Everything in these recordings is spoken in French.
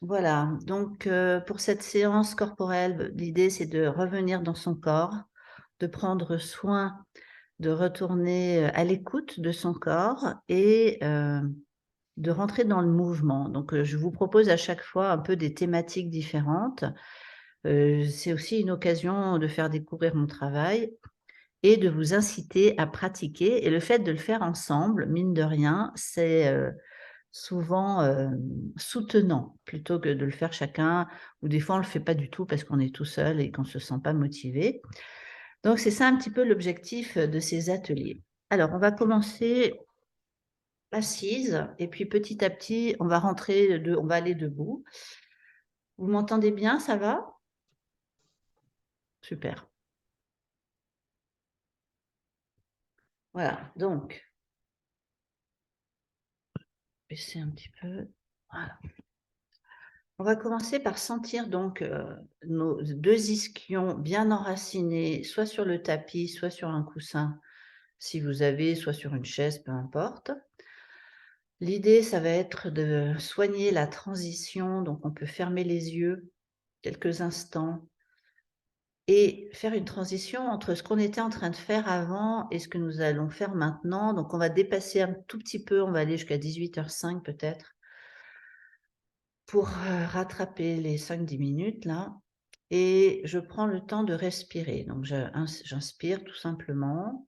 Voilà, donc pour cette séance corporelle, l'idée c'est de revenir dans son corps, de prendre soin de retourner, à l'écoute de son corps et de rentrer dans le mouvement. Donc je vous propose à chaque fois un peu des thématiques différentes. C'est aussi une occasion de faire découvrir mon travail et de vous inciter à pratiquer et le fait de le faire ensemble, mine de rien, c'est, souvent, soutenant plutôt que de le faire chacun ou des fois on le fait pas du tout parce qu'on est tout seul et qu'on se sent pas motivé. Donc c'est ça un petit peu l'objectif, de ces ateliers. Alors on va commencer assise et puis petit à petit on va aller debout. Vous m'entendez bien, ça va? Super. Voilà, donc baisser un petit peu, voilà. On va commencer par sentir donc, nos 2 ischions bien enracinés, soit sur le tapis, soit sur un coussin, si vous avez, soit sur une chaise, peu importe. L'idée, ça va être de soigner la transition, donc on peut fermer les yeux quelques instants et faire une transition entre ce qu'on était en train de faire avant et ce que nous allons faire maintenant. Donc on va dépasser un tout petit peu, on va aller jusqu'à 18h05 peut-être pour, rattraper les 5-10 minutes là et je prends le temps de respirer. Donc j'inspire tout simplement.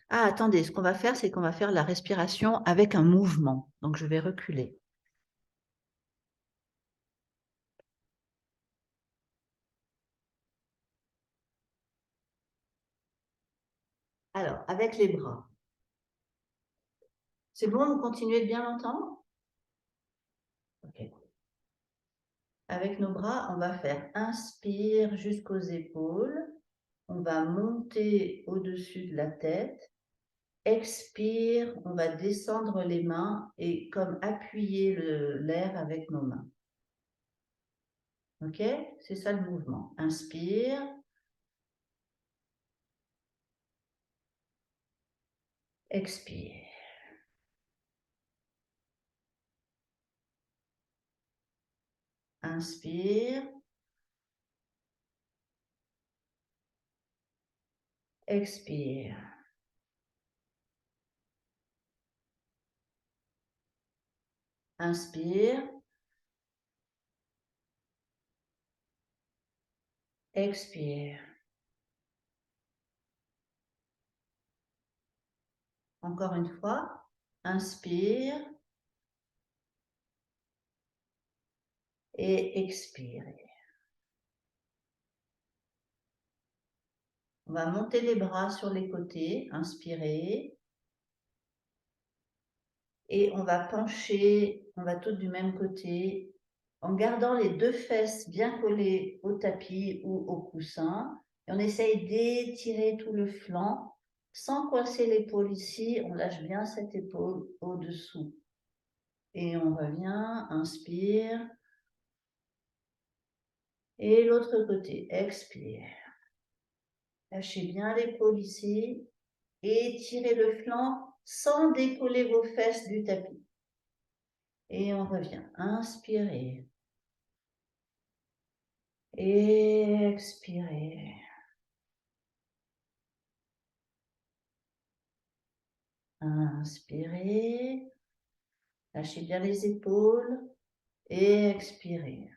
Ah attendez, ce qu'on va faire, c'est qu'on va faire la respiration avec un mouvement. Donc je vais reculer. Alors, avec les bras. C'est bon, vous continuez de bien l'entendre? OK. Avec nos bras, on va faire inspire jusqu'aux épaules. On va monter au-dessus de la tête. Expire, on va descendre les mains et comme appuyer l'air avec nos mains. OK? C'est ça le mouvement. Inspire, expire. Inspire, expire. Inspire, expire. Encore une fois, inspire et expire. On va monter les bras sur les côtés, inspirer. Et on va pencher, on va toutes du même côté, en gardant les 2 fesses bien collées au tapis ou au coussin. Et on essaye d'étirer tout le flanc sans coincer l'épaule ici. On lâche bien cette épaule au-dessous. Et on revient, inspire. Et l'autre côté, expire. Lâchez bien l'épaule ici et étirez le flanc sans décoller vos fesses du tapis. Et on revient. Inspirez. Expirez. Inspirez. Lâchez bien les épaules. Et expirez.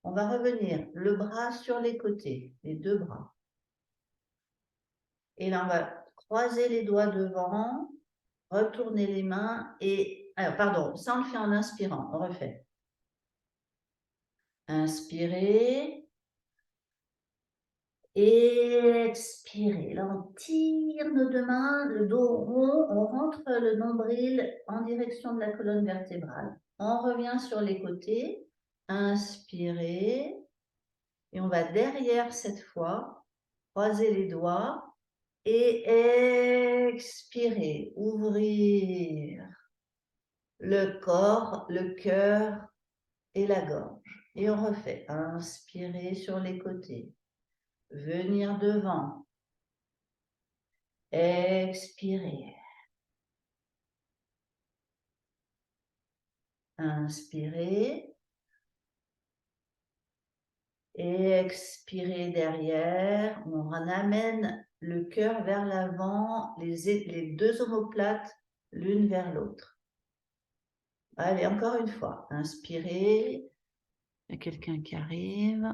On va revenir le bras sur les côtés, les 2 bras. Et là, on va croiser les doigts devant, retourner les mains et... Alors, pardon, ça on le fait en inspirant. On refait. Inspirez. Expirez. Là, on tire nos 2 mains, le dos rond, on rentre le nombril en direction de la colonne vertébrale. On revient sur les côtés. Inspirez. Et on va derrière cette fois, croiser les doigts et expirer. Ouvrir le corps, le cœur et la gorge. Et on refait. Inspirez sur les côtés. Venir devant. Expirez. Inspirez. Et expirez derrière. On amène le cœur vers l'avant, les deux omoplates l'une vers l'autre. Allez, encore une fois. Inspirez. Il y a quelqu'un qui arrive.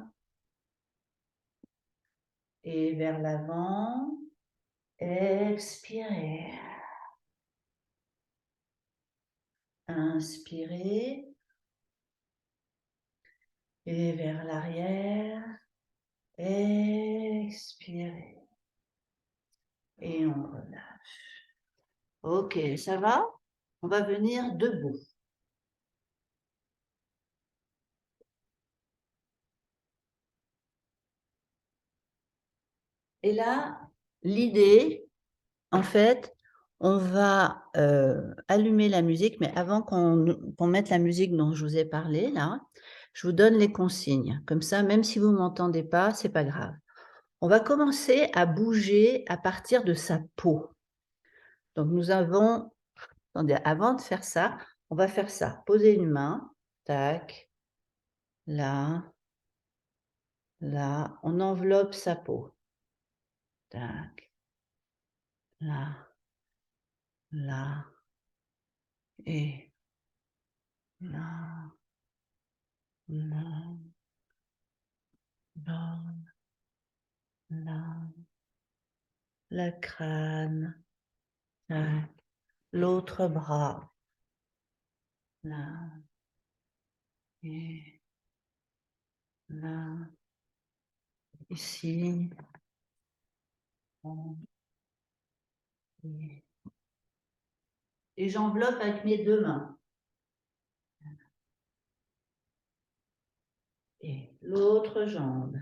Et vers l'avant. Expirez. Inspirez. Et vers l'arrière. Expirez. Et on relâche. Ok, ça va? On va venir debout. Et là, l'idée, en fait, on va allumer la musique, mais avant qu'on mette la musique dont je vous ai parlé, là, je vous donne les consignes. Comme ça, même si vous ne m'entendez pas, c'est pas grave. On va commencer à bouger à partir de sa peau. Donc, nous avons... Attendez, avant de faire ça, on va faire ça. Poser une main. Tac. Là. Là. On enveloppe sa peau. Tac. Là. Là. Et là. Là. Là. Là. Le crâne. Tac. L'autre bras. Là. Et là. Ici. Et j'enveloppe avec mes deux mains. Et l'autre jambe.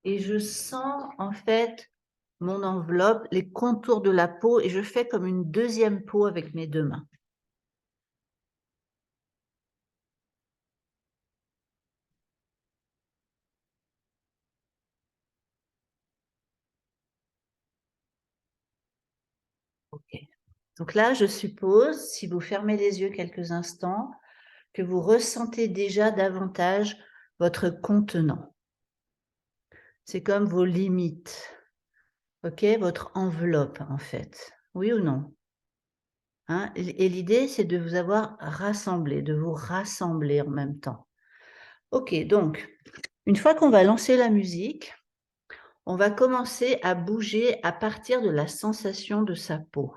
Et je sens en fait mon enveloppe, les contours de la peau, et je fais comme une deuxième peau avec mes deux mains. Ok. Donc là, je suppose, si vous fermez les yeux quelques instants, que vous ressentez déjà davantage votre contenant. C'est comme vos limites, ok, votre enveloppe en fait. Oui ou non? Hein? Et l'idée, c'est de vous avoir rassemblé, de vous rassembler en même temps. Ok, donc, une fois qu'on va lancer la musique, on va commencer à bouger à partir de la sensation de sa peau.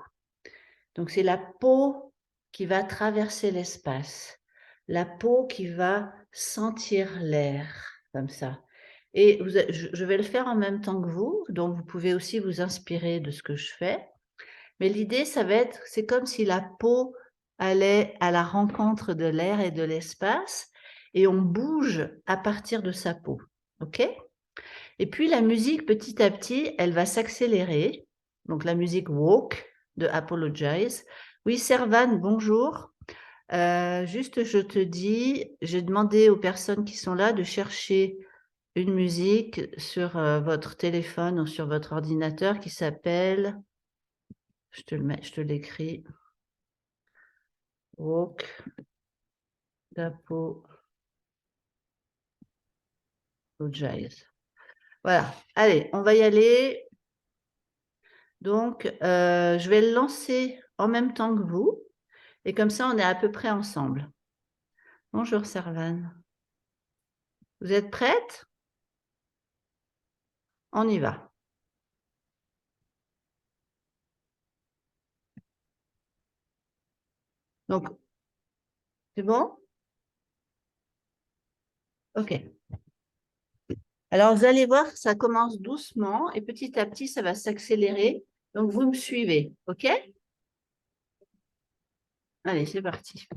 Donc, c'est la peau qui va traverser l'espace, la peau qui va sentir l'air, comme ça. Et je vais le faire en même temps que vous, donc vous pouvez aussi vous inspirer de ce que je fais. Mais l'idée, ça va être, c'est comme si la peau allait à la rencontre de l'air et de l'espace, et on bouge à partir de sa peau. OK? Et puis la musique, petit à petit, elle va s'accélérer. Donc la musique Walk de Apologize. Oui, Servan, bonjour. Juste, je te dis, j'ai demandé aux personnes qui sont là de chercher une musique sur votre téléphone ou sur votre ordinateur qui s'appelle, je te l'écris, Walk d'Apologize. Voilà, allez, on va y aller. Donc, je vais le lancer en même temps que vous. Et comme ça, on est à peu près ensemble. Bonjour, Servan. Vous êtes prête? On y va. Donc, c'est bon? OK. Alors, vous allez voir, ça commence doucement et petit à petit, ça va s'accélérer. Donc, vous me suivez. OK? Allez, c'est parti.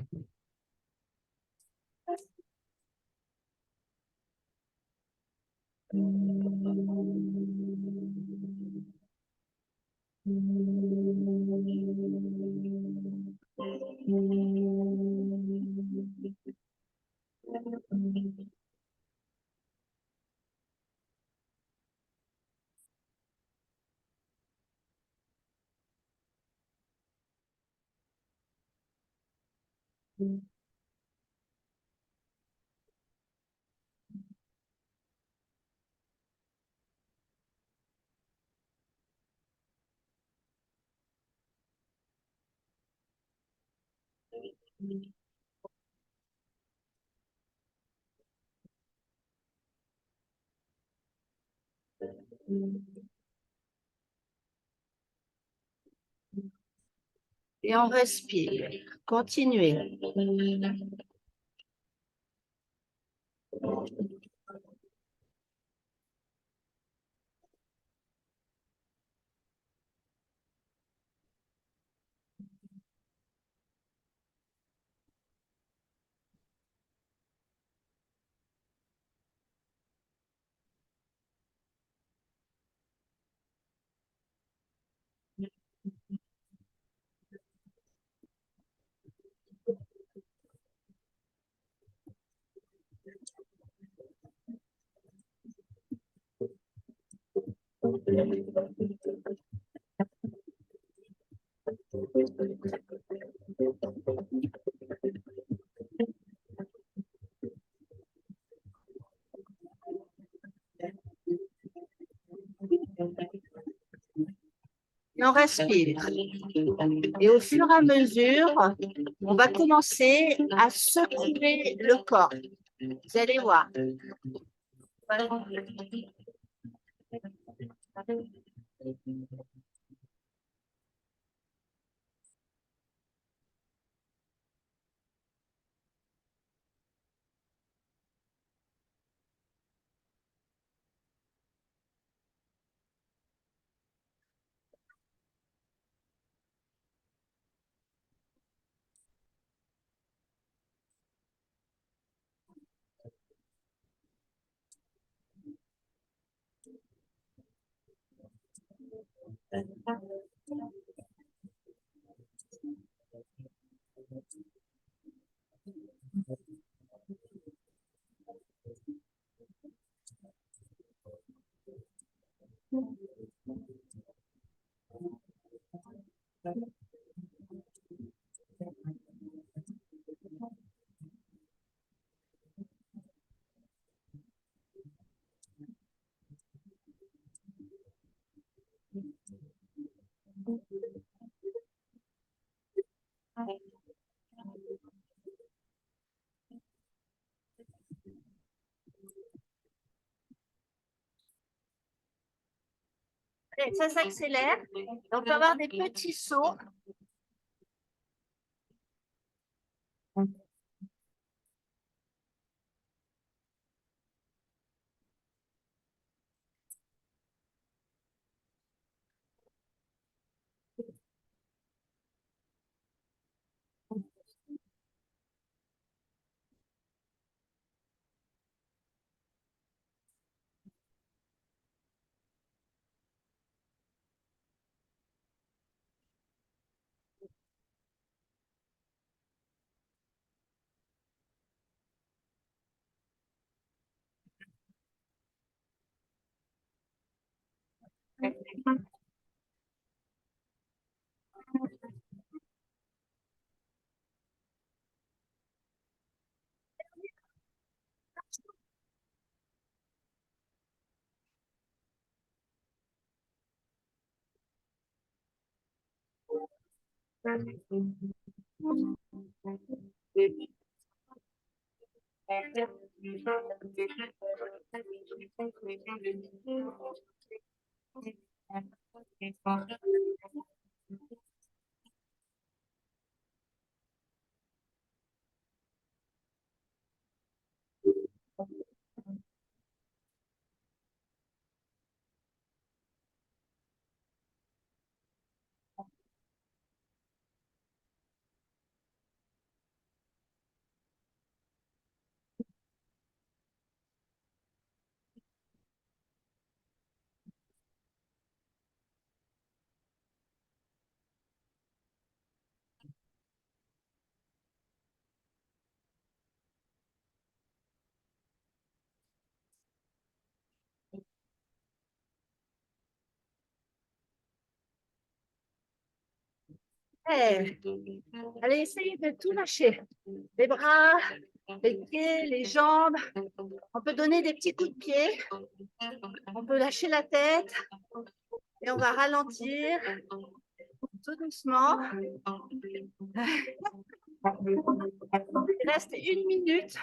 Et on respire. Continuez. Et on respire. Et au fur et à mesure, on va commencer à secouer le corps. Vous allez voir. Allez, ça s'accélère. On peut avoir des petits sauts. Eh, allez, essayez de tout lâcher. Les bras, les pieds, les jambes. On peut donner des petits coups de pied. On peut lâcher la tête. Et on va ralentir tout doucement. Il reste 1 minute.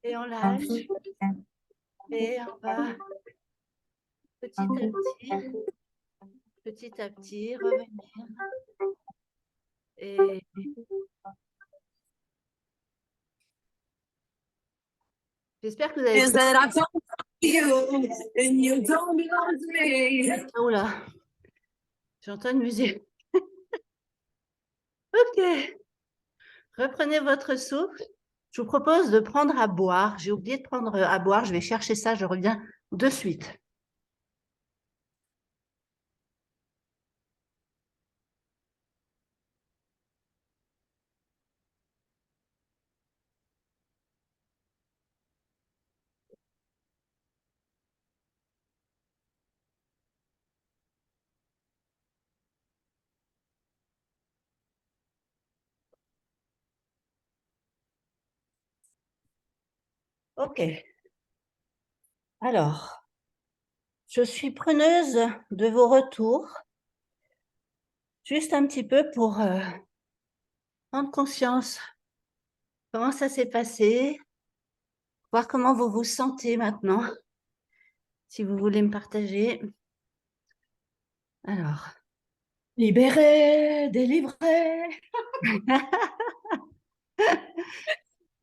Et on lâche. Et on va petit à petit revenir. Et j'espère que vous avez... Oula, j'entends une musique. Ok, reprenez votre souffle. Je vous propose de prendre à boire. J'ai oublié de prendre à boire. Je vais chercher ça. Je reviens de suite. Ok. Alors, je suis preneuse de vos retours. Juste un petit peu pour prendre conscience comment ça s'est passé, voir comment vous vous sentez maintenant, si vous voulez me partager. Alors, libéré, délivré.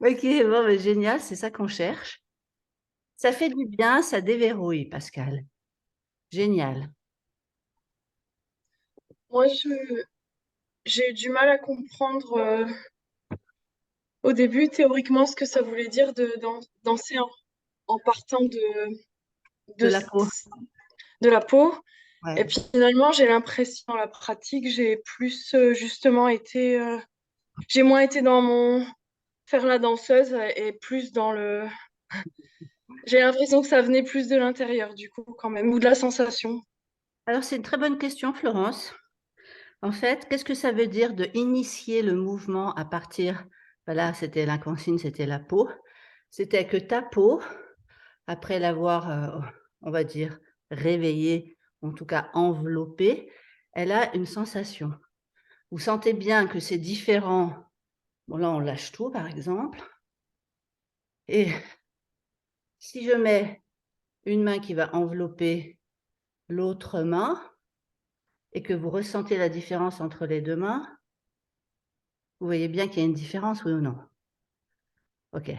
Ok, bon, mais génial, c'est ça qu'on cherche. Ça fait du bien, ça déverrouille, Pascal. Génial. Moi, j'ai eu du mal à comprendre au début, théoriquement, ce que ça voulait dire de danser en partant De de, la peau. de la peau. Et Ouais. puis finalement, j'ai l'impression, dans la pratique, j'ai plus justement été... j'ai moins été dans mon faire la danseuse et plus dans le... J'ai l'impression que ça venait plus de l'intérieur, du coup, quand même, ou de la sensation. Alors, c'est une très bonne question, Florence. En fait, qu'est-ce que ça veut dire de initier le mouvement à partir, voilà, c'était la consigne, c'était la peau. C'était que ta peau, après l'avoir, on va dire, réveillée, en tout cas enveloppée, elle a une sensation. Vous sentez bien que c'est différent. Bon, là, on lâche tout, par exemple. Et si je mets une main qui va envelopper l'autre main et que vous ressentez la différence entre les deux mains, vous voyez bien qu'il y a une différence, oui ou non? OK.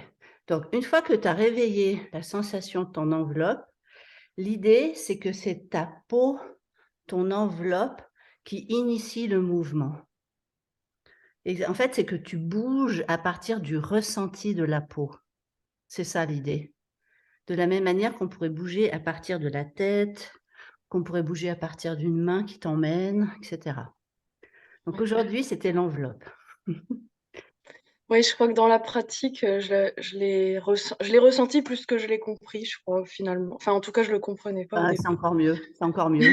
Donc, une fois que tu as réveillé la sensation de ton enveloppe, l'idée, c'est que c'est ta peau, ton enveloppe, qui initie le mouvement. Et en fait, c'est que tu bouges à partir du ressenti de la peau. C'est ça l'idée. De la même manière qu'on pourrait bouger à partir de la tête, qu'on pourrait bouger à partir d'une main qui t'emmène, etc. Donc Ouais. aujourd'hui, c'était l'enveloppe. Oui, je crois que dans la pratique, je l'ai ressenti plus que je l'ai compris, je crois, finalement. Enfin, en tout cas, je le comprenais pas au Ah, début. c'est encore mieux, c'est encore mieux.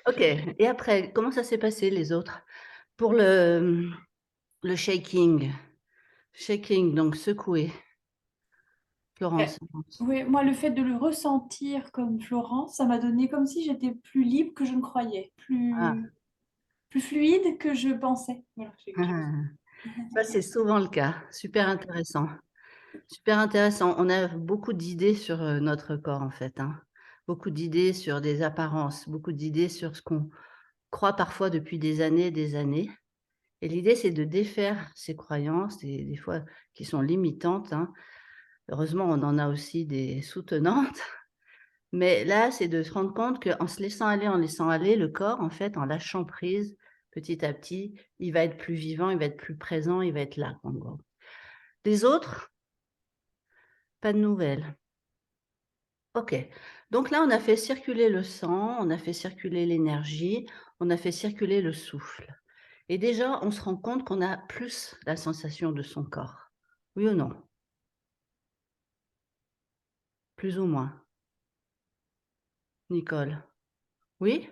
OK. Et après, comment ça s'est passé les autres? Pour le shaking. Shaking, donc secouer. Ouais. Florence. Oui, moi, le fait de le ressentir comme Florence, ça m'a donné comme si j'étais plus libre que je ne croyais, Ah. plus fluide que je pensais. Voilà, j'ai quelque chose. Ça, c'est souvent le cas. Super intéressant. Super intéressant. On a beaucoup d'idées sur notre corps, en fait, hein. Beaucoup d'idées sur des apparences, beaucoup d'idées sur ce qu'on croit parfois depuis des années et des années. Et l'idée, c'est de défaire ces croyances, des fois qui sont limitantes, hein. Heureusement, on en a aussi des soutenantes. Mais là, c'est de se rendre compte qu'en se laissant aller, le corps, en fait, en lâchant prise, petit à petit, il va être plus vivant, il va être plus présent, il va être là, en gros. Les autres, pas de nouvelles. OK. Donc là, on a fait circuler le sang, on a fait circuler l'énergie, on a fait circuler le souffle. Et déjà, on se rend compte qu'on a plus la sensation de son corps. Oui ou non? Plus ou moins? Nicole? Oui?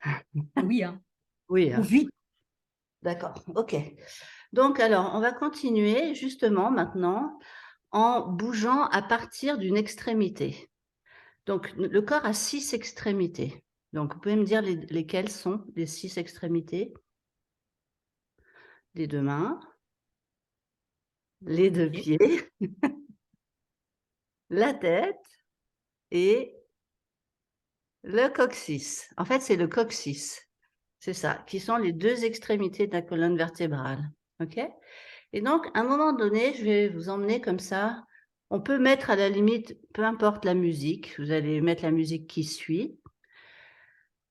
Ah oui, hein. Oui, Oh, hein? vite. D'accord, OK. Donc alors, on va continuer justement maintenant en bougeant à partir d'une extrémité. Donc le corps a 6 extrémités. Donc vous pouvez me dire lesquelles sont les 6 extrémités? Les 2 mains, les 2 Ok. pieds, la tête et le coccyx. En fait, c'est le coccyx, c'est ça, qui sont les 2 extrémités de la colonne vertébrale. OK? Et donc, à un moment donné, je vais vous emmener comme ça. On peut mettre à la limite, peu importe la musique, vous allez mettre la musique qui suit.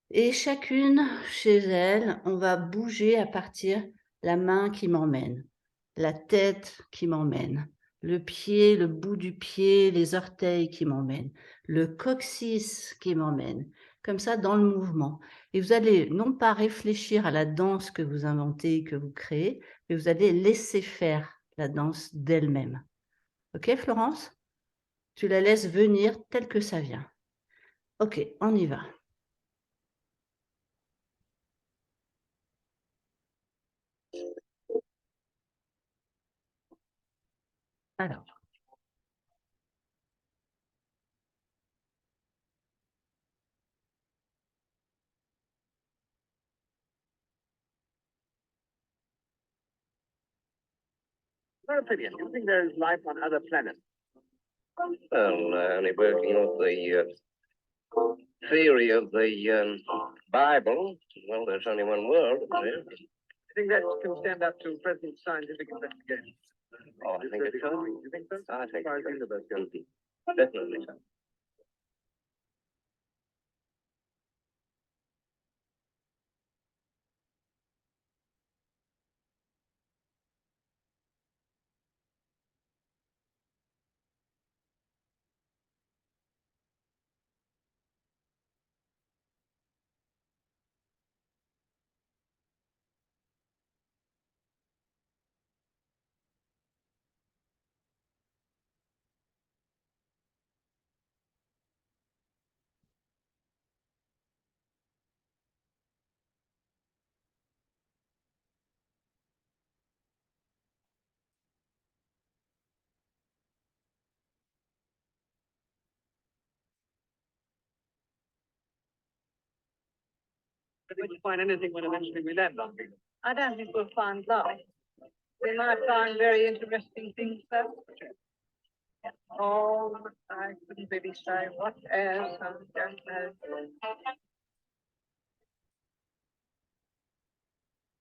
Et chacune, chez elle, on va bouger à partir la main qui m'emmène, la tête qui m'emmène, le pied, le bout du pied, les orteils qui m'emmènent, le coccyx qui m'emmène, comme ça dans le mouvement. Et vous allez non pas réfléchir à la danse que vous inventez, que vous créez, mais vous allez laisser faire la danse d'elle-même. OK, Florence? Tu la laisses venir telle que ça vient. OK, on y va. Alors. Your opinion, do you think there is life on other planets? Well, only working off the theory of the Bible, well, there's only one world, isn't there? Do you think that can stand up to present scientific investigation? Oh, I think it can. You think so? I think so. Definitely so. Did you find anything when eventually we land on Venus? I don't think we'll find life. We might find very interesting things, though. Oh, I couldn't really say what else. I don't know.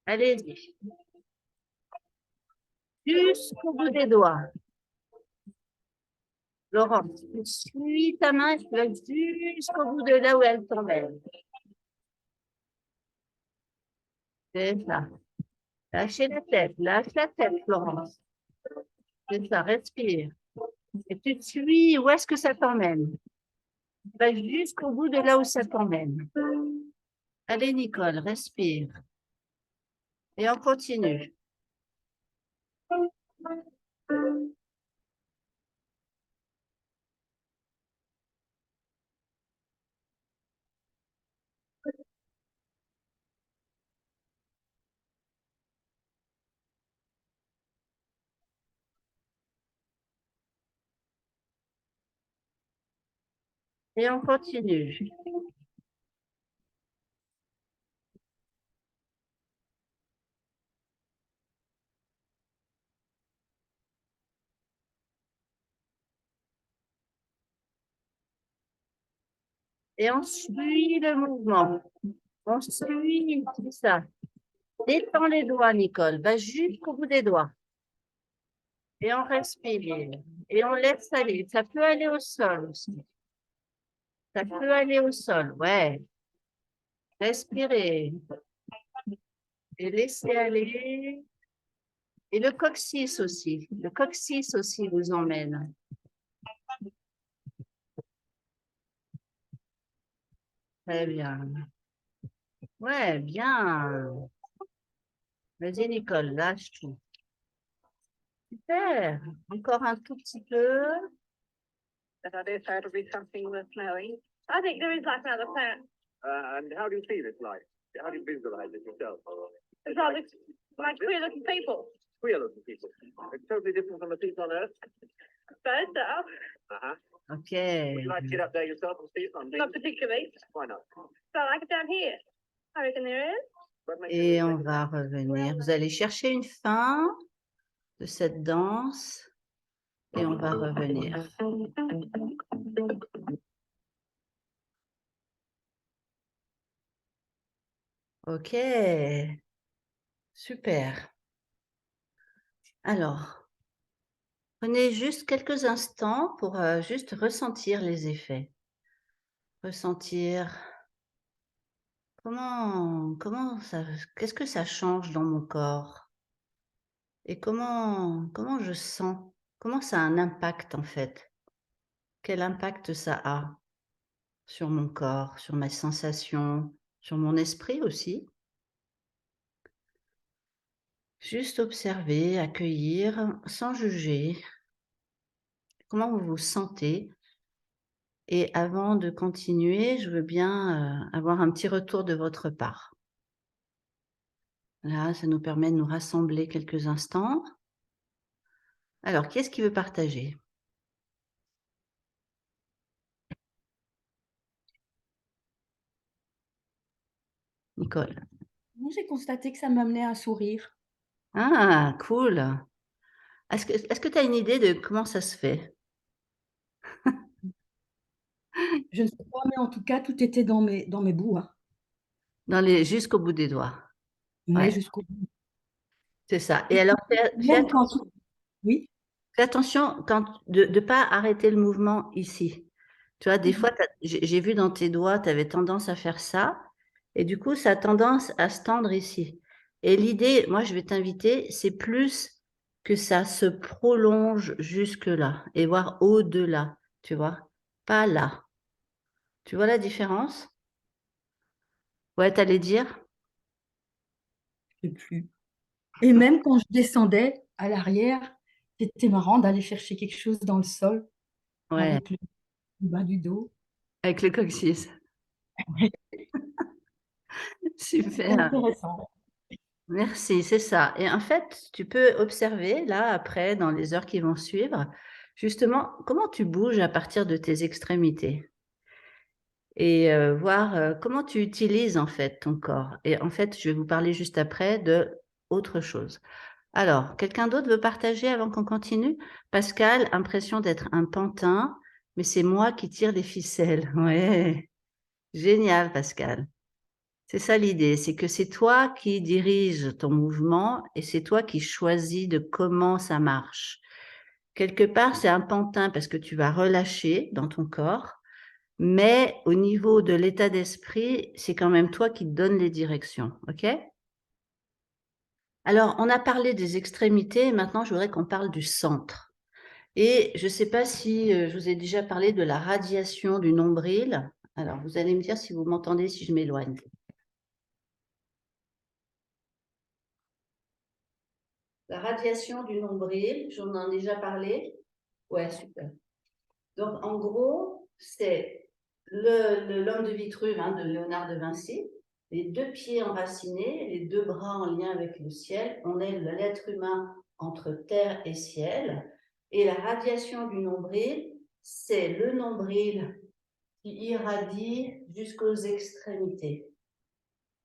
Allez-y. Jusqu'au bout des doigts. Laurent, tu suis ta main, tu vas jusqu'au bout de là où elle t'emmène. C'est ça. Lâche la tête, Florence. C'est ça, respire. Et tu te suis, où est-ce que ça t'emmène? Tu vas jusqu'au bout de là où ça t'emmène. Allez, Nicole, respire. Et on continue. Et on continue. Et on suit le mouvement. On suit, c'est ça. Détends les doigts, Nicole. Va jusqu'au bout des doigts. Et on respire. Et on laisse aller. Ça peut aller au sol aussi. Ça peut aller au sol, ouais. Respirez. Et laissez aller. Et le coccyx aussi. Le coccyx aussi vous emmène. Très bien. Ouais, bien. Vas-y, Nicole, lâche tout. Super. Encore un tout petit peu. But I do try to be something worth knowing. I think there is like another planet. And how do you feel it's like? How do you visualize it yourself? There's all these like queer looking people. Queer looking people. It's totally different from the people on Earth. Suppose so. Uh-huh. OK. Would you like to get up there yourself and see something? Not particularly. Why not? So I like it down here. I reckon there is. What makes Et you on think va revenir. Vous allez chercher une fin de cette danse et on va revenir. OK. Super. Alors, prenez juste quelques instants pour juste ressentir les effets. Ressentir comment ça, qu'est-ce que ça change dans mon corps? Et comment je sens? Comment ça a un impact en fait? Quel impact ça a sur mon corps, sur mes sensations, sur mon esprit aussi? Juste observer, accueillir, sans juger. Comment vous vous sentez? Et avant de continuer, je veux bien avoir un petit retour de votre part. Là, ça nous permet de nous rassembler quelques instants. Alors, qui est-ce qui veut partager? Nicole. Moi, j'ai constaté que ça m'amenait un sourire. Ah, cool. Est-ce que tu as une idée de comment ça se fait? Je ne sais pas, mais en tout cas, tout était dans mes bouts, hein. Jusqu'au bout des doigts. Ouais, Ouais, jusqu'au bout. c'est ça. Et alors, Même quand... Oui. fais attention de ne pas arrêter le mouvement ici. Tu vois, des fois, j'ai vu dans tes doigts, tu avais tendance à faire ça. Et du coup, ça a tendance à se tendre ici. Et l'idée, moi, je vais t'inviter, c'est plus que ça se prolonge jusque-là et voire au-delà, tu vois, pas là. Tu vois la différence? Ouais, t'allais dire? Je sais plus. Et même quand je descendais à l'arrière, c'était marrant d'aller chercher quelque chose dans le sol Ouais, avec le bas du dos. avec le coccyx. C'était Super. intéressant. Merci, c'est ça. Et en fait, tu peux observer là, après, dans les heures qui vont suivre, justement, comment tu bouges à partir de tes extrémités et voir comment tu utilises en fait ton corps. Et en fait, je vais vous parler juste après de autre chose. Alors, quelqu'un d'autre veut partager avant qu'on continue? Pascal, impression d'être un pantin, mais c'est moi qui tire les ficelles. Ouais, génial, Pascal. C'est ça l'idée, c'est que c'est toi qui dirige ton mouvement et c'est toi qui choisis de comment ça marche. Quelque part, c'est un pantin parce que tu vas relâcher dans ton corps, mais au niveau de l'état d'esprit, c'est quand même toi qui te donnes les directions, ok? Alors, on a parlé des extrémités, maintenant je voudrais qu'on parle du centre. Et je ne sais pas si je vous ai déjà parlé de la radiation du nombril. Alors, vous allez me dire si vous m'entendez, si je m'éloigne. La radiation du nombril, j'en ai déjà parlé. Ouais, super. Donc, en gros, c'est l'homme de Vitruve hein, de Léonard de Vinci, les deux pieds enracinés, les deux bras en lien avec le ciel. On est l'être humain entre terre et ciel. Et la radiation du nombril, c'est le nombril qui irradie jusqu'aux extrémités.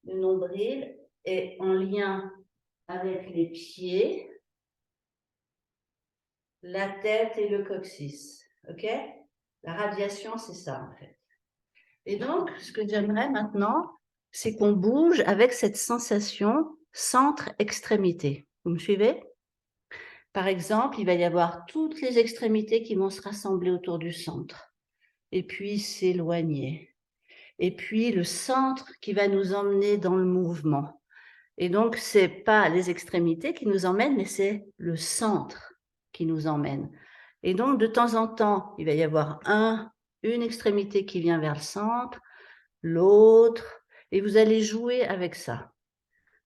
Le nombril est en lien avec les pieds, la tête et le coccyx. OK? La radiation, c'est ça, en fait. Et donc, ce que j'aimerais maintenant, c'est qu'on bouge avec cette sensation centre-extrémité. Vous me suivez? Par exemple, il va y avoir toutes les extrémités qui vont se rassembler autour du centre et puis s'éloigner. Et puis le centre qui va nous emmener dans le mouvement. Et donc, ce n'est pas les extrémités qui nous emmènent, mais c'est le centre qui nous emmène. Et donc, de temps en temps, il va y avoir une extrémité qui vient vers le centre, l'autre, et vous allez jouer avec ça.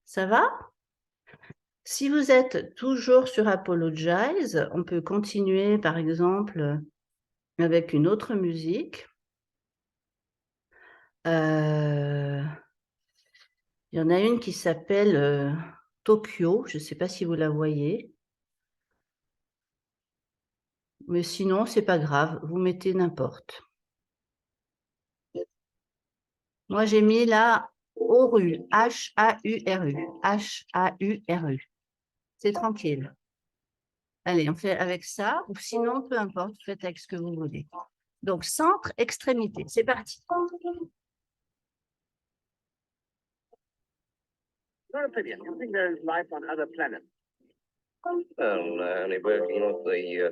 Ça va? Si vous êtes toujours sur Apologize, on peut continuer, par exemple, avec une autre musique. Il y en a une qui s'appelle Tokyo, je ne sais pas si vous la voyez. Mais sinon, c'est pas grave, vous mettez n'importe. Moi, j'ai mis là Hauru, H-A-U-R-U, H-A-U-R-U. C'est tranquille. Allez, on fait avec ça, ou sinon, peu importe, faites avec ce que vous voulez. Donc, centre, extrémité. C'est parti. Your opinion, do you think there is life on other planets? Well, only working with the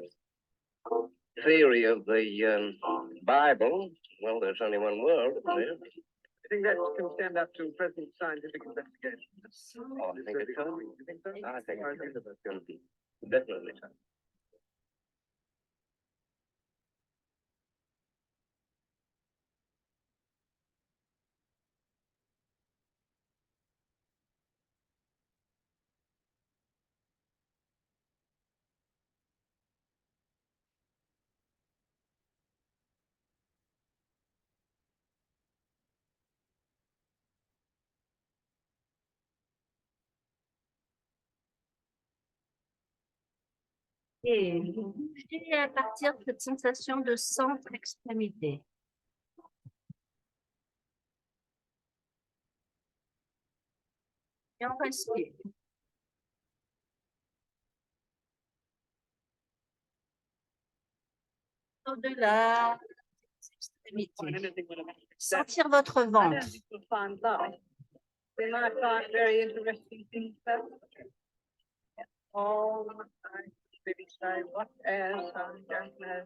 theory of the Bible, well, there's only one world, isn't there? I think that can stand up to present scientific investigation. Oh, I think it can. You think so? I think it can. Definitely so. Et vous bougez à partir de cette sensation de centre-extrémité. Et on respire. Au-delà des extrémités. Sentir votre I don't ventre. think we'll find life. We might find very interesting things, though. Oh, I really say what else, I don't know.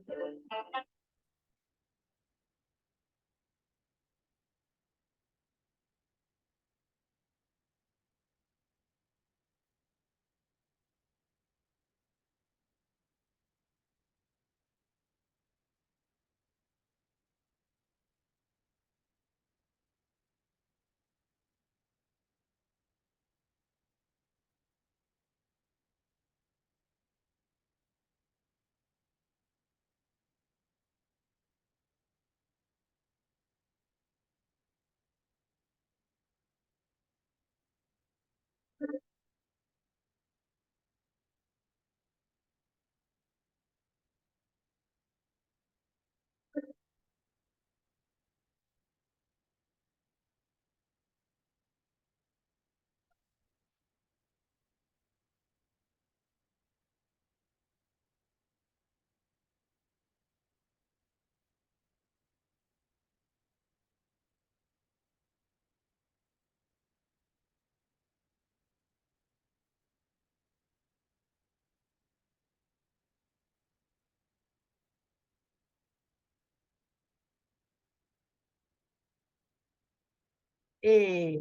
Et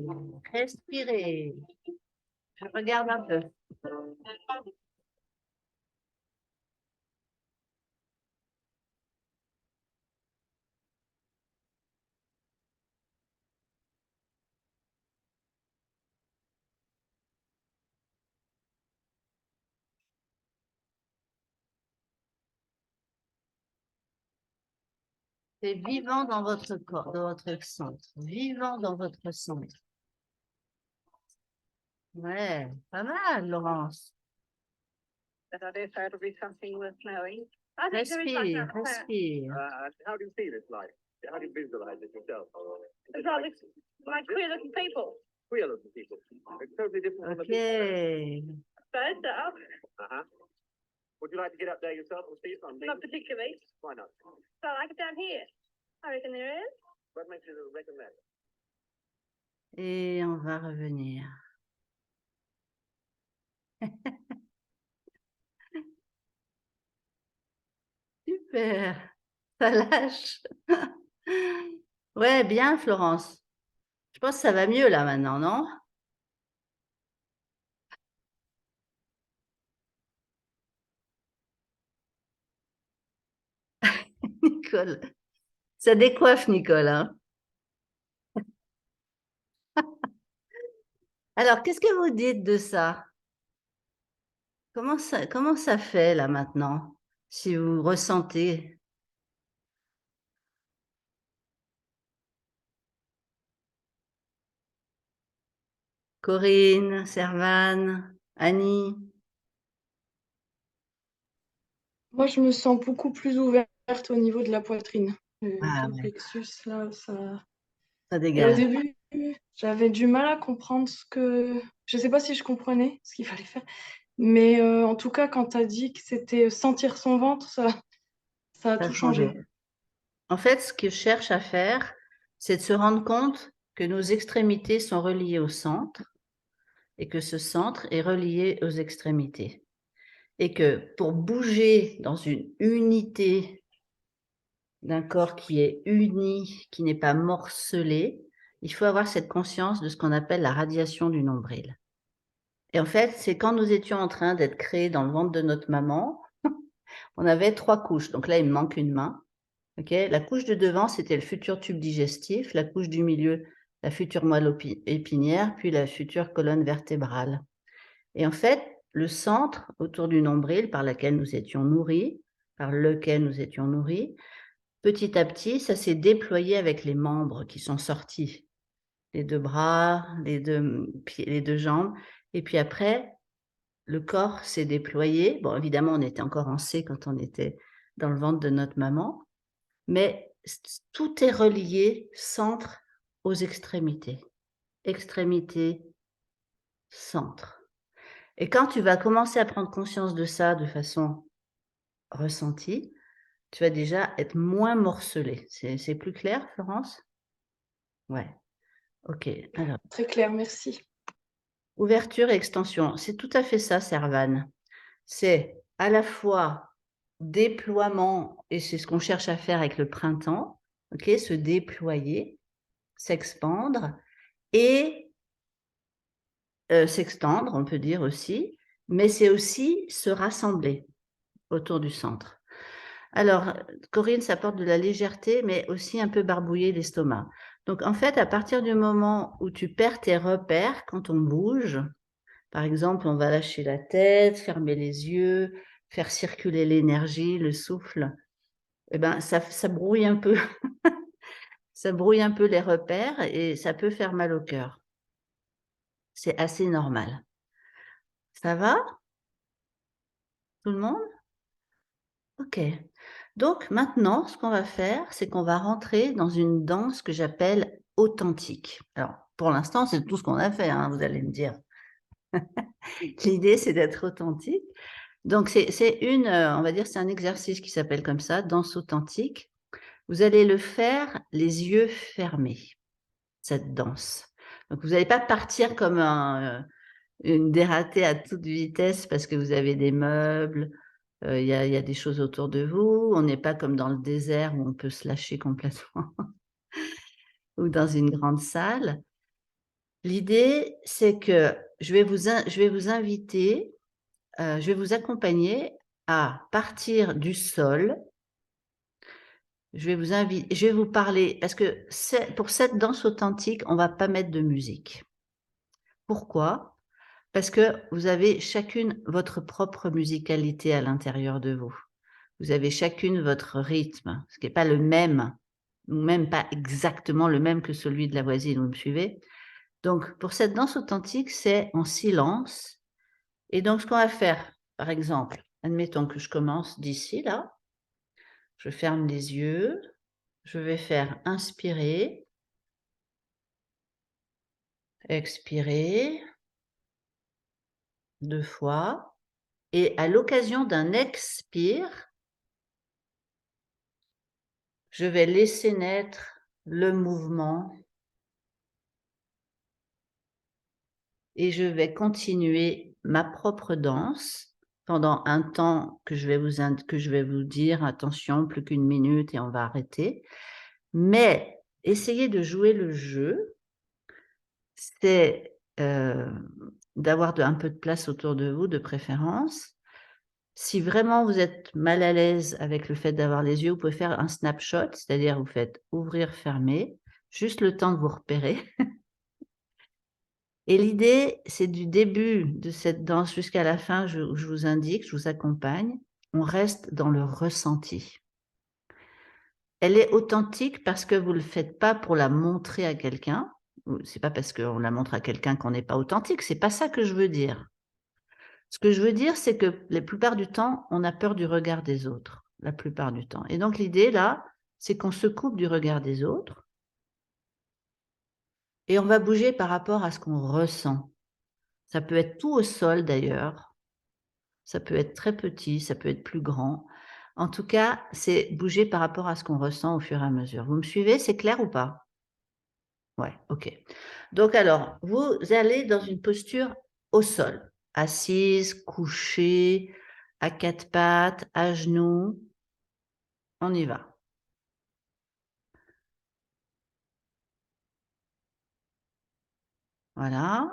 respirez. Je regarde un peu. C'est vivant dans votre corps, dans votre centre. Vivant dans votre centre. Ouais, pas mal, Laurence. But I dare say it'll be something worth knowing. I think there is like Respire, another planet. respire. How do you see this life? How do you visualize it yourself? It's like queer looking people. Real looking people. It's totally different from the Ok. But Uh-huh. Would you like to get up there yourself and see it on not particularly. Why not? So I like it down here. I reckon there is. What makes you reckon that? Et on va revenir. Super, ça lâche. Ouais, bien, Florence. Je pense que ça va mieux là maintenant, non? Nicole, ça décoiffe, Nicole, hein. Alors, qu'est-ce que vous dites de ça? Comment ça fait là maintenant, si vous ressentez? Corinne, Servane, Annie? Moi, je me sens beaucoup plus ouverte au niveau de la poitrine. Ah Tout le ouais, plexus, là, ça. ça Et au dégage. début, j'avais du mal à comprendre ce que. Je sais pas si je comprenais ce qu'il fallait faire. Mais en tout cas, quand tu as dit que c'était sentir son ventre, ça a Ça a tout changé. changé. En fait, ce que je cherche à faire, c'est de se rendre compte que nos extrémités sont reliées au centre et que ce centre est relié aux extrémités. Et que pour bouger dans une unité d'un corps qui est uni, qui n'est pas morcelé, il faut avoir cette conscience de ce qu'on appelle la radiation du nombril. Et en fait, c'est quand nous étions en train d'être créés dans le ventre de notre maman, on avait 3 couches. Donc là, il me manque une main. Okay, la couche de devant, c'était le futur tube digestif. La couche du milieu, la future moelle épinière, puis la future colonne vertébrale. Et en fait, le centre autour du nombril par lequel nous étions nourris, petit à petit, ça s'est déployé avec les membres qui sont sortis. Les 2 bras, les 2 pieds, les 2 jambes. Et puis après, le corps s'est déployé. Bon, évidemment, on était encore en C quand on était dans le ventre de notre maman. Mais tout est relié, centre aux extrémités. Extrémités, centre. Et quand tu vas commencer à prendre conscience de ça de façon ressentie, tu vas déjà être moins morcelé. C'est plus clair, Florence? Ouais. OK. Alors, Très clair, merci. ouverture et extension. C'est tout à fait ça, Servane. C'est à la fois déploiement, et c'est ce qu'on cherche à faire avec le printemps, OK, se déployer, s'expandre, et s'extendre, on peut dire aussi, mais c'est aussi se rassembler autour du centre. Alors, Corinne, ça apporte de la légèreté, mais aussi un peu barbouiller l'estomac. Donc, en fait, à partir du moment où tu perds tes repères, quand on bouge, par exemple, on va lâcher la tête, fermer les yeux, faire circuler l'énergie, le souffle, eh ben, ça brouille un peu. Ça brouille un peu les repères et ça peut faire mal au cœur. C'est assez normal. Ça va, tout le monde? OK. Donc maintenant, ce qu'on va faire, c'est qu'on va rentrer dans une danse que j'appelle authentique. Alors, pour l'instant, c'est tout ce qu'on a fait, hein, vous allez me dire. L'idée, c'est d'être authentique. Donc, c'est une, on va dire, c'est un exercice qui s'appelle comme ça, danse authentique. Vous allez le faire les yeux fermés, cette danse. Donc, vous n'allez pas partir comme une dératée à toute vitesse parce que vous avez des meubles, il y a des choses autour de vous. On n'est pas comme dans le désert où on peut se lâcher complètement ou dans une grande salle. L'idée, c'est que je vais vous inviter, je vais vous accompagner à partir du sol. Je vais vous parler parce que pour cette danse authentique, on ne va pas mettre de musique. Pourquoi? Parce que vous avez chacune votre propre musicalité à l'intérieur de vous. Vous avez chacune votre rythme, ce qui n'est pas le même, ou même pas exactement le même que celui de la voisine, vous me suivez? Donc, pour cette danse authentique, c'est en silence. Et donc, ce qu'on va faire, par exemple, admettons que je commence d'ici, là. Je ferme les yeux. Je vais faire inspirer, expirer 2 fois. Et à l'occasion d'un expire, je vais laisser naître le mouvement et je vais continuer ma propre danse pendant un temps que je vais vous dire, attention, plus qu'1 minute et on va arrêter. Mais essayez de jouer le jeu, c'est d'avoir un peu de place autour de vous, de préférence. Si vraiment vous êtes mal à l'aise avec le fait d'avoir les yeux, vous pouvez faire un snapshot, c'est-à-dire vous faites ouvrir, fermer, juste le temps de vous repérer. Et l'idée, c'est du début de cette danse jusqu'à la fin, je vous indique, je vous accompagne, on reste dans le ressenti. Elle est authentique parce que vous ne le faites pas pour la montrer à quelqu'un. C'est pas parce qu'on la montre à quelqu'un qu'on n'est pas authentique, c'est pas ça que je veux dire. Ce que je veux dire, c'est que la plupart du temps, on a peur du regard des autres, la plupart du temps. Et donc l'idée là, c'est qu'on se coupe du regard des autres et on va bouger par rapport à ce qu'on ressent. Ça peut être tout au sol d'ailleurs, ça peut être très petit, ça peut être plus grand. En tout cas, c'est bouger par rapport à ce qu'on ressent au fur et à mesure. Vous me suivez? C'est clair ou pas? Ouais, OK. Donc alors, vous allez dans une posture au sol, assise, couchée, à 4 pattes, à genoux. On y va. Voilà.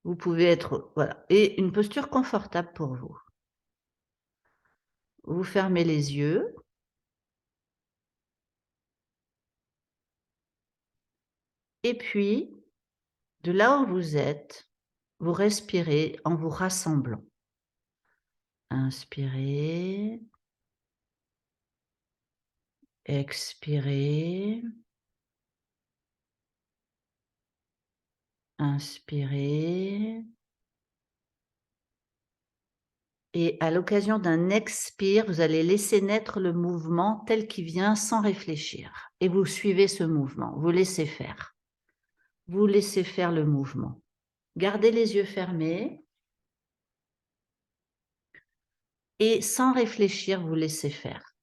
Vous pouvez être, voilà, et une posture confortable pour vous. Vous fermez les yeux. Et puis, de là où vous êtes, vous respirez en vous rassemblant. Inspirez. Expirez. Inspirez. Et à l'occasion d'un expire, vous allez laisser naître le mouvement tel qu'il vient sans réfléchir. Et vous suivez ce mouvement, vous laissez faire. Vous laissez faire le mouvement. Gardez les yeux fermés. Et sans réfléchir, vous laissez faire.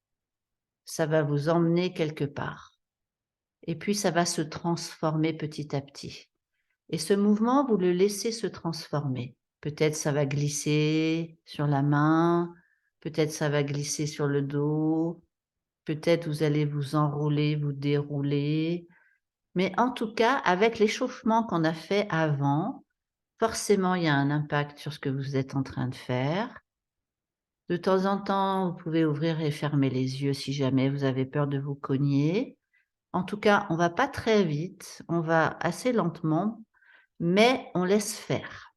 Ça va vous emmener quelque part. Et puis, ça va se transformer petit à petit. Et ce mouvement, vous le laissez se transformer. Peut-être ça va glisser sur la main, peut-être ça va glisser sur le dos, peut-être vous allez vous enrouler, vous dérouler. Mais en tout cas, avec l'échauffement qu'on a fait avant, forcément, il y a un impact sur ce que vous êtes en train de faire. De temps en temps, vous pouvez ouvrir et fermer les yeux si jamais vous avez peur de vous cogner. En tout cas, on ne va pas très vite, on va assez lentement, mais on laisse faire.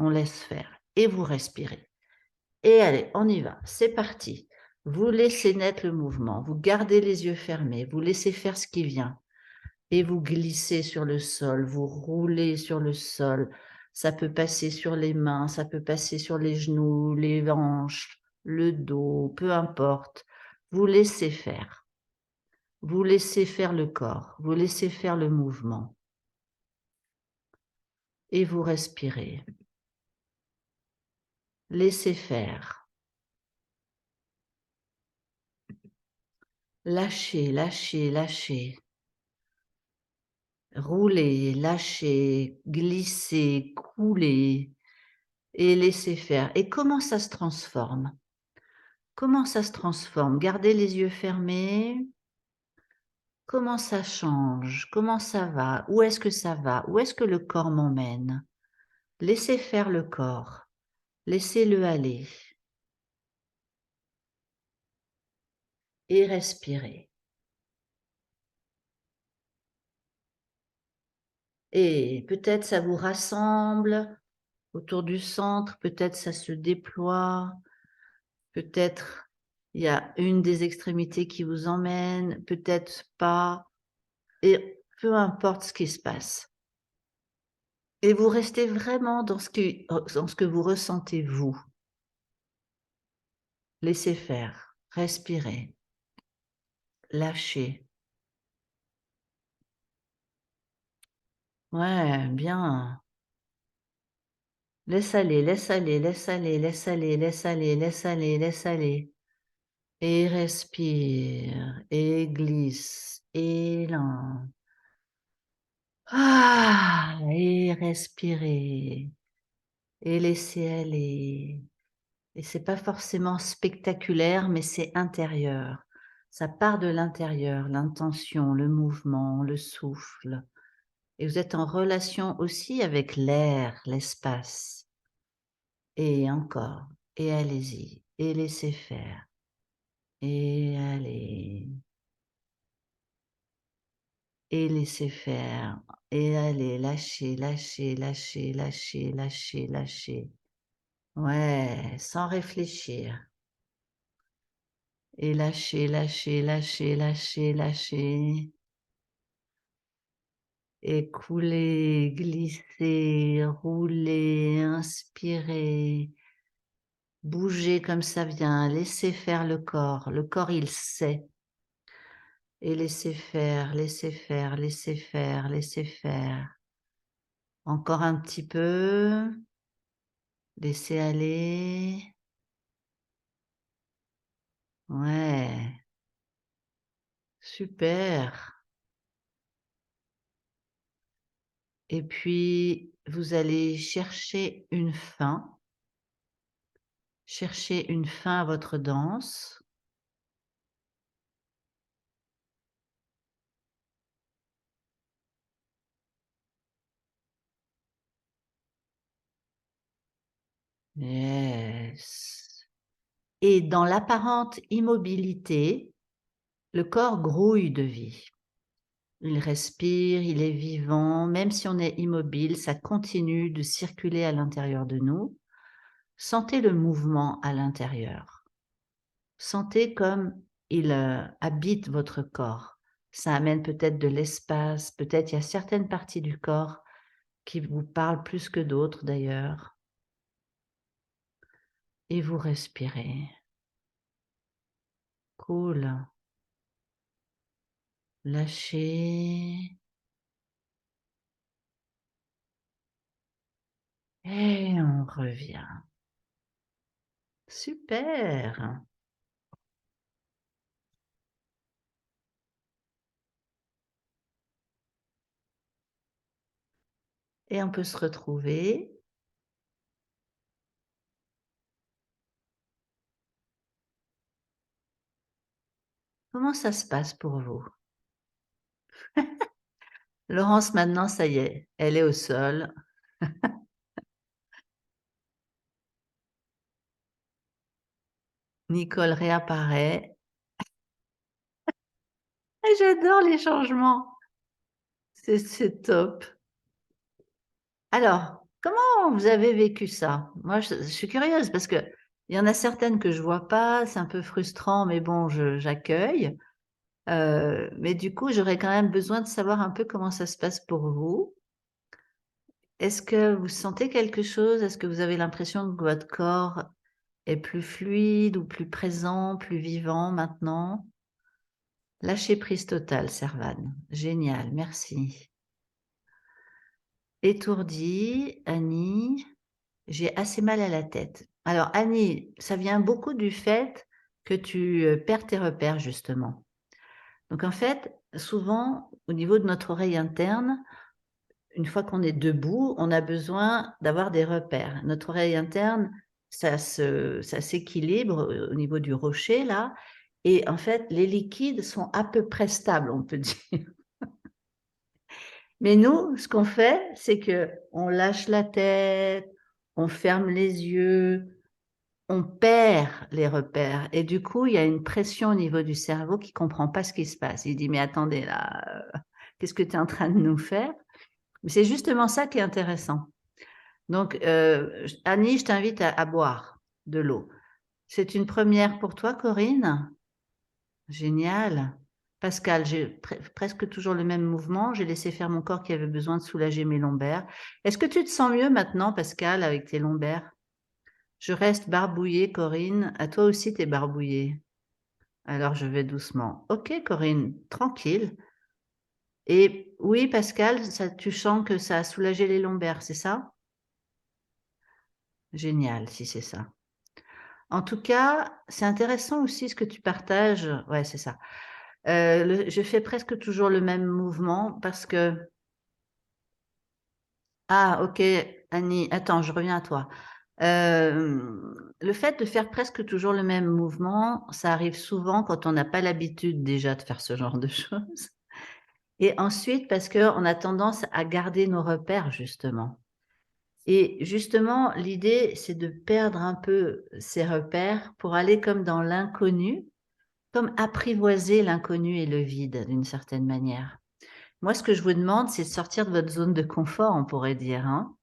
On laisse faire. Et vous respirez. Et allez, on y va. C'est parti. Vous laissez naître le mouvement. Vous gardez les yeux fermés. Vous laissez faire ce qui vient. Et vous glissez sur le sol. Vous roulez sur le sol. Ça peut passer sur les mains, ça peut passer sur les genoux, les hanches, le dos, peu importe. Vous laissez faire. Vous laissez faire le corps. Vous laissez faire le mouvement. Et vous respirez. Laissez faire. Lâchez, lâchez, lâchez. Roulez, lâchez, glissez, coulez et laissez faire. Et comment ça se transforme? Comment ça se transforme? Gardez les yeux fermés. Comment ça change? Comment ça va? Où est-ce que ça va? Où est-ce que le corps m'emmène? Laissez faire le corps. Laissez-le aller. Et respirez. Et peut-être ça vous rassemble autour du centre, peut-être ça se déploie, peut-être il y a une des extrémités qui vous emmène, peut-être pas, et peu importe ce qui se passe. Et vous restez vraiment dans ce que vous ressentez vous. Laissez faire, respirez, lâchez. Ouais, bien. Laisse aller, laisse aller, laisse aller, laisse aller, laisse aller, laisse aller, laisse aller. Et respire, et glisse, et lance. Ah, et respirez. Et laissez aller. Et c'est pas forcément spectaculaire, mais c'est intérieur. Ça part de l'intérieur, l'intention, le mouvement, le souffle. Et vous êtes en relation aussi avec l'air, l'espace. Et encore. Et allez-y. Et laissez faire. Et allez. Et laissez faire. Et allez, lâchez, lâchez, lâchez, lâchez, lâchez, lâchez. Ouais, sans réfléchir. Et lâchez, lâchez, lâchez, lâchez, lâchez. Et coulez, glissez, roulez, inspirez. Bougez comme ça vient. Laissez faire le corps. Le corps, il sait. Et laissez faire, laissez faire, laissez faire, laissez faire. Encore un petit peu. Laissez aller. Ouais. Super. Et puis, vous allez chercher une fin. Cherchez une fin à votre danse. Yes. Et dans l'apparente immobilité, le corps grouille de vie. Il respire, il est vivant, même si on est immobile, ça continue de circuler à l'intérieur de nous. Sentez le mouvement à l'intérieur. Sentez comme il habite votre corps. Ça amène peut-être de l'espace, peut-être il y a certaines parties du corps qui vous parlent plus que d'autres d'ailleurs. Et vous respirez. Cool. Lâchez. Et on revient. Super. Et on peut se retrouver. Comment ça se passe pour vous? Laurence, maintenant, ça y est, elle est au sol. Nicole réapparaît. Et j'adore les changements. C'est top. Alors, comment vous avez vécu ça? Moi, je suis curieuse parce que il y en a certaines que je vois pas, c'est un peu frustrant, mais bon, j'accueille. Mais du coup, j'aurais quand même besoin de savoir un peu comment ça se passe pour vous. Est-ce que vous sentez quelque chose? Est-ce que vous avez l'impression que votre corps est plus fluide ou plus présent, plus vivant maintenant? Lâcher prise totale, Servane. Génial, merci. Étourdie, Annie, j'ai assez mal à la tête. Alors, Annie, ça vient beaucoup du fait que tu perds tes repères, justement. Donc, en fait, souvent, au niveau de notre oreille interne, une fois qu'on est debout, on a besoin d'avoir des repères. Notre oreille interne, ça s'équilibre au niveau du rocher, là. Et en fait, les liquides sont à peu près stables, on peut dire. Mais nous, ce qu'on fait, c'est qu'on lâche la tête, on ferme les yeux, on perd les repères. Et du coup, il y a une pression au niveau du cerveau qui ne comprend pas ce qui se passe. Il dit, mais attendez là, qu'est-ce que tu es en train de nous faire? Mais c'est justement ça qui est intéressant. Donc, Annie, je t'invite à boire de l'eau. C'est une première pour toi, Corinne? Génial. Pascal, j'ai presque toujours le même mouvement. J'ai laissé faire mon corps qui avait besoin de soulager mes lombaires. Est-ce que tu te sens mieux maintenant, Pascal, avec tes lombaires? Je reste barbouillée, Corinne. À toi aussi, tu es barbouillée. Alors, je vais doucement. Ok, Corinne, tranquille. Et oui, Pascal, tu sens que ça a soulagé les lombaires, c'est ça? Génial, si c'est ça. En tout cas, c'est intéressant aussi ce que tu partages. Ouais, c'est ça. Je fais presque toujours le même mouvement parce que Ah, ok, Annie, attends, je reviens à toi. Le fait de faire presque toujours le même mouvement, ça arrive souvent quand on n'a pas l'habitude déjà de faire ce genre de choses. Et ensuite, parce qu'on a tendance à garder nos repères, justement. Et justement, l'idée, c'est de perdre un peu ces repères pour aller comme dans l'inconnu, comme apprivoiser l'inconnu et le vide d'une certaine manière. Moi, ce que je vous demande, c'est de sortir de votre zone de confort, on pourrait dire, hein.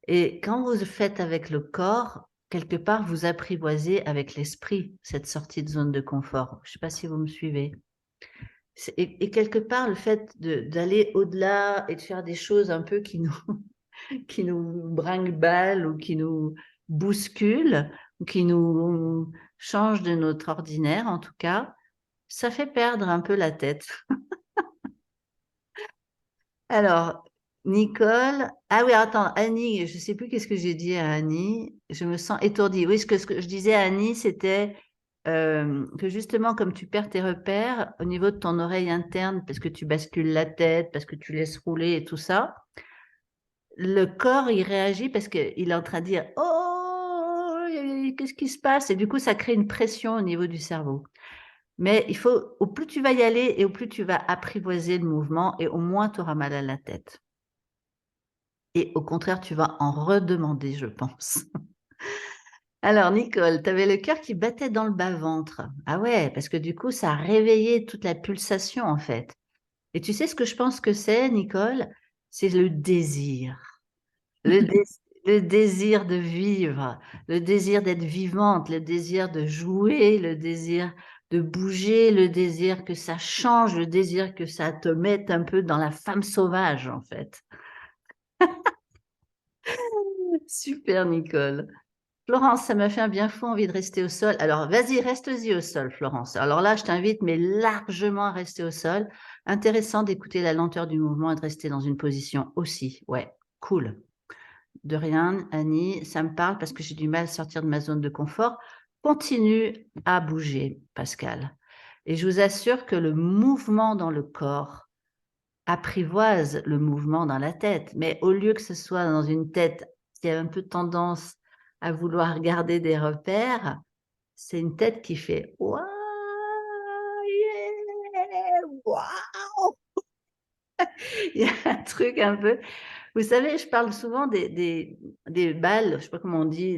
Et quand vous le faites avec le corps, quelque part, vous apprivoisez avec l'esprit cette sortie de zone de confort. Je ne sais pas si vous me suivez. Et quelque part, le fait d'aller au-delà et de faire des choses un peu qui nous brinque-balle ou qui nous bouscule ou qui nous change de notre ordinaire, en tout cas, ça fait perdre un peu la tête. Alors, Nicole, ah oui, attends, Annie, je ne sais plus qu'est-ce que j'ai dit à Annie, je me sens étourdie. Oui, ce que je disais à Annie, c'était que justement, comme tu perds tes repères au niveau de ton oreille interne, parce que tu bascules la tête, parce que tu laisses rouler et tout ça, le corps, il réagit parce qu'il est en train de dire «Oh, qu'est-ce qui se passe?» Et du coup, ça crée une pression au niveau du cerveau. Mais il faut, au plus tu vas y aller et au plus tu vas apprivoiser le mouvement et au moins tu auras mal à la tête. Et au contraire, tu vas en redemander, je pense. Alors, Nicole, tu avais le cœur qui battait dans le bas-ventre. Ah ouais, parce que du coup, ça a réveillé toute la pulsation, en fait. Et tu sais ce que je pense que c'est, Nicole? C'est le désir. Le, dé- le désir de vivre, le désir d'être vivante, le désir de jouer, le désir de bouger, le désir que ça change, le désir que ça te mette un peu dans la femme sauvage, en fait. Super, Nicole. Florence, ça m'a fait un bien fou envie de rester au sol. Alors, vas-y, reste-y au sol, Florence. Alors là, je t'invite, mais largement à rester au sol. Intéressant d'écouter la lenteur du mouvement et de rester dans une position aussi. Ouais, cool. De rien, Annie, ça me parle parce que j'ai du mal à sortir de ma zone de confort. Continue à bouger, Pascal. Et je vous assure que le mouvement dans le corps apprivoise le mouvement dans la tête. Mais au lieu que ce soit dans une tête qui a un peu tendance à vouloir garder des repères, c'est une tête qui fait waouh, yeah, waouh. Il y a un truc un peu. Vous savez, je parle souvent des balles, je ne sais pas comment on dit,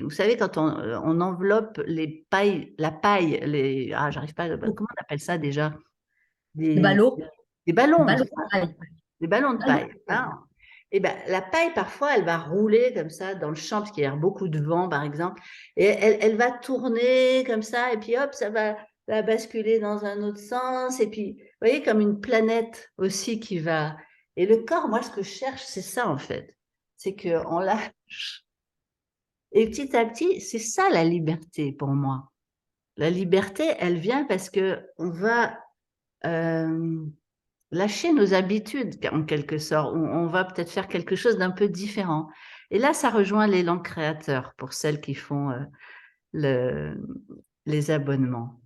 vous savez, quand on enveloppe les pailles, la paille, j'arrive pas, comment on appelle ça déjà? Des Des, ballots, des des ballons, ballots de paille. des ballons de Ballots paille. de paille. Hein. Et ben, la paille, parfois, elle va rouler comme ça dans le champ, parce qu'il y a beaucoup de vent, par exemple, et elle va tourner comme ça, et puis hop, va basculer dans un autre sens, et puis, vous voyez, comme une planète aussi qui va. Et le corps, moi, ce que je cherche, c'est ça, en fait. C'est qu'on lâche. Et petit à petit, c'est ça la liberté pour moi. La liberté, elle vient parce que on va lâcher nos habitudes, en quelque sorte. On va peut-être faire quelque chose d'un peu différent. Et là, ça rejoint l'élan créateur pour celles qui font le, les abonnements.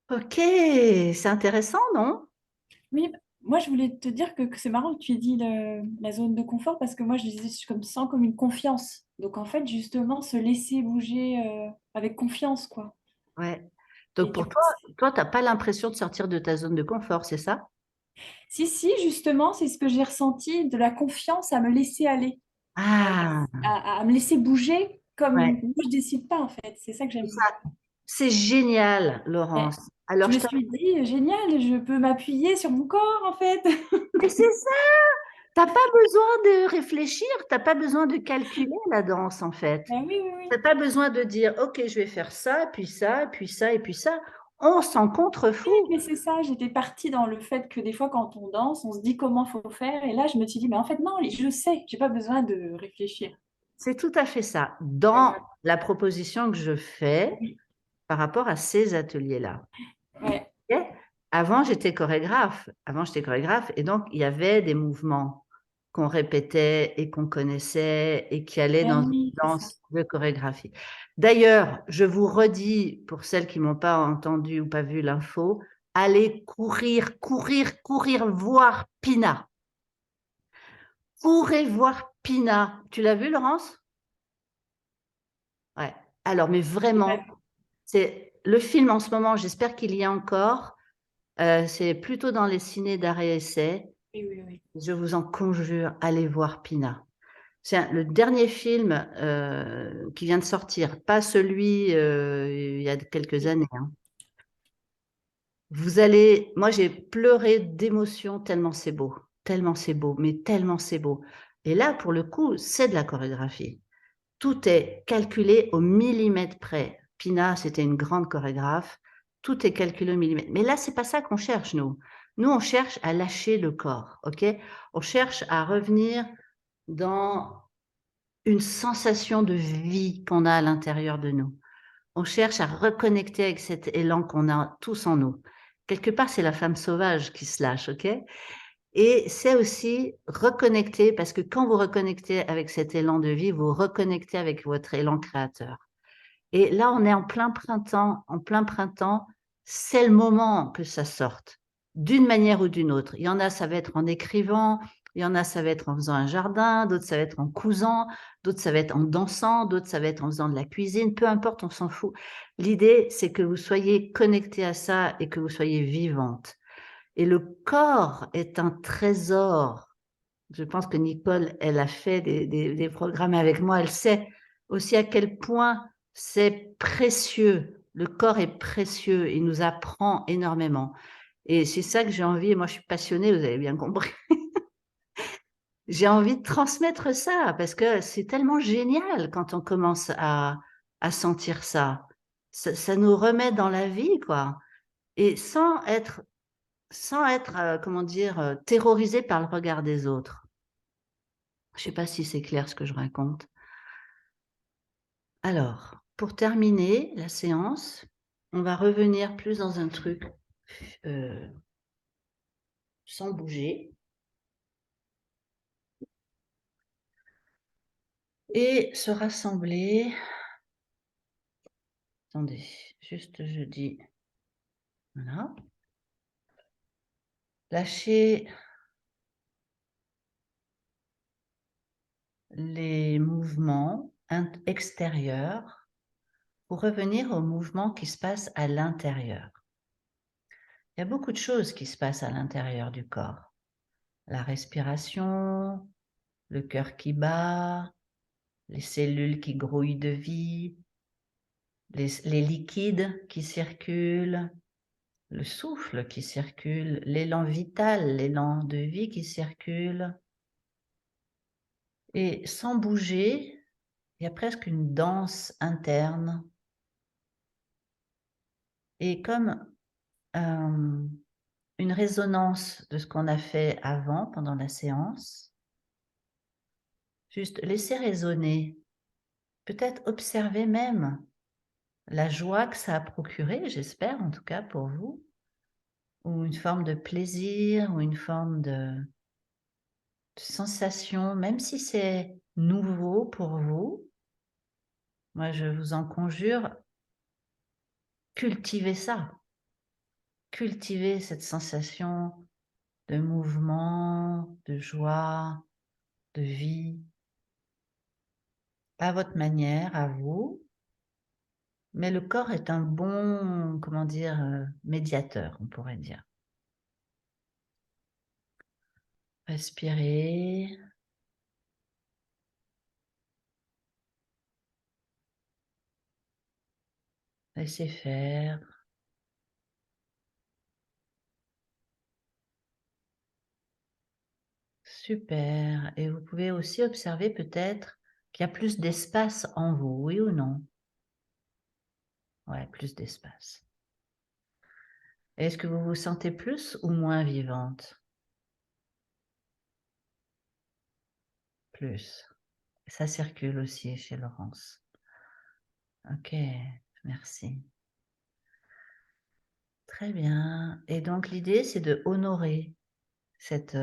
Ok, c'est intéressant, non? Oui, moi je voulais te dire que c'est marrant que tu aies dit la zone de confort parce que moi je disais je sens comme une confiance. Donc en fait justement se laisser bouger avec confiance quoi. Ouais. Et Donc du pour coup, toi, tu n'as pas l'impression de sortir de ta zone de confort, c'est ça? si justement c'est ce que j'ai ressenti de la confiance à me laisser aller, Ah, à me laisser bouger comme ouais. moi je décide pas en fait. C'est ça que C'est j'aime. ça. C'est génial, Ouais. Laurence. Je Alors, me suis dit génial, je peux m'appuyer sur mon corps en fait. mais c'est ça. T'as pas besoin de réfléchir, t'as pas besoin de calculer la danse, en fait. Ah oui, oui, oui. T'as pas besoin de dire, OK, je vais faire ça, puis ça, puis ça, et puis ça. On s'en contrefout. Mais c'est ça, j'étais partie dans le fait que des fois, quand on danse, on se dit comment faut faire. Et là, je me suis dit, mais en fait, non, je sais, j'ai pas besoin de réfléchir. C'est tout à fait ça. Et Dans voilà. la proposition que je fais Oui. par rapport à ces ateliers-là. Ouais. Ok. Avant, j'étais chorégraphe. Avant, j'étais chorégraphe. Et donc, il y avait des mouvements qu'on répétait et qu'on connaissait et qui allaient Ah dans une oui, c'est ça. danse de chorégraphie. D'ailleurs, je vous redis, pour celles qui m'ont pas entendu ou pas vu l'info, allez courir, courir, courir voir Pina. pourrez voir Pina. Tu l'as vu, Laurence? Ouais. Alors, mais vraiment, c'est le film en ce moment, j'espère qu'il y a encore. C'est plutôt dans les ciné d'arrêt essai. Oui, oui, oui. Je vous en conjure, allez voir Pina. C'est le dernier film qui vient de sortir, pas celui il y a quelques années, hein. Vous allez, moi j'ai pleuré d'émotion tellement c'est beau, mais tellement c'est beau. Et là, pour le coup, c'est de la chorégraphie. Tout est calculé au millimètre près. Pina, c'était une grande chorégraphe. Tout est calculé au millimètre. Mais là, c'est pas ça qu'on cherche, nous. Nous, on cherche à lâcher le corps, ok? On cherche à revenir dans une sensation de vie qu'on a à l'intérieur de nous. On cherche à reconnecter avec cet élan qu'on a tous en nous. Quelque part, c'est la femme sauvage qui se lâche, ok? Et c'est aussi reconnecter, parce que quand vous reconnectez avec cet élan de vie, vous reconnectez avec votre élan créateur. Et là, on est en plein printemps. En plein printemps, c'est le moment que ça sorte, d'une manière ou d'une autre. Il y en a, ça va être en écrivant, il y en a, ça va être en faisant un jardin, d'autres, ça va être en cousant, d'autres, ça va être en dansant, d'autres, ça va être en faisant de la cuisine, peu importe, on s'en fout. L'idée, c'est que vous soyez connecté à ça et que vous soyez vivante. Et le corps est un trésor. Je pense que Nicole, elle a fait des programmes avec moi. Elle sait aussi à quel point c'est précieux. Le corps est précieux. Il nous apprend énormément. Et c'est ça que j'ai envie. Et moi, je suis passionnée, vous avez bien compris. J'ai envie de transmettre ça parce que c'est tellement génial quand on commence à sentir ça. Ça nous remet dans la vie, quoi. Et sans être, comment dire, terrorisé par le regard des autres. Je ne sais pas si c'est clair ce que je raconte. Alors, pour terminer la séance, on va revenir plus dans un truc sans bouger. Et se rassembler. Attendez, juste je dis. Voilà. Lâcher les mouvements extérieurs pour revenir aux mouvements qui se passent à l'intérieur. Il y a beaucoup de choses qui se passent à l'intérieur du corps. La respiration, le cœur qui bat, les cellules qui grouillent de vie, les liquides qui circulent, le souffle qui circule, l'élan vital, l'élan de vie qui circule. Et sans bouger, il y a presque une danse interne. Et comme une résonance de ce qu'on a fait avant, pendant la séance, juste laisser résonner, peut-être observer même la joie que ça a procuré, j'espère en tout cas pour vous, ou une forme de plaisir, ou une forme de sensation, même si c'est nouveau pour vous. Moi, je vous en conjure, cultivez ça. Cultivez cette sensation de mouvement, de joie, de vie, à votre manière, à vous. Mais le corps est un bon, comment dire, médiateur, on pourrait dire. Respirez. Laissez faire. Super. Et vous pouvez aussi observer peut-être qu'il y a plus d'espace en vous, oui ou non? Ouais, plus d'espace. Est-ce que vous vous sentez plus ou moins vivante? Plus. Ça circule aussi chez Laurence. Ok, merci. Très bien. Et donc l'idée, c'est de honorer cette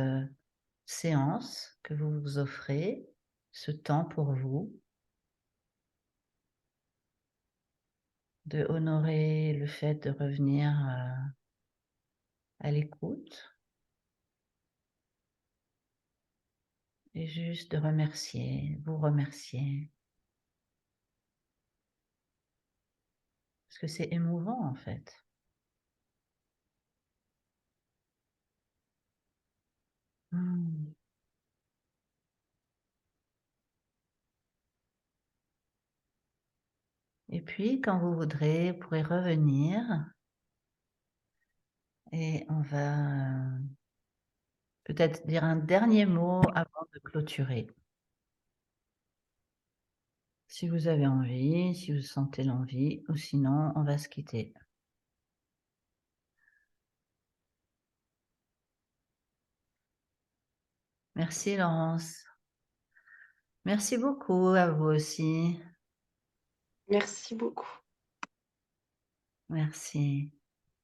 séance que vous vous offrez, ce temps pour vous, de honorer le fait de revenir à l'écoute. Et juste de remercier, vous remercier. Parce que c'est émouvant en fait. Hmm. Et puis, quand vous voudrez, vous pourrez revenir et on va peut-être dire un dernier mot avant de clôturer. Si vous avez envie, si vous sentez l'envie, ou sinon, on va se quitter. Merci Laurence. Merci beaucoup à vous aussi. Merci beaucoup. Merci.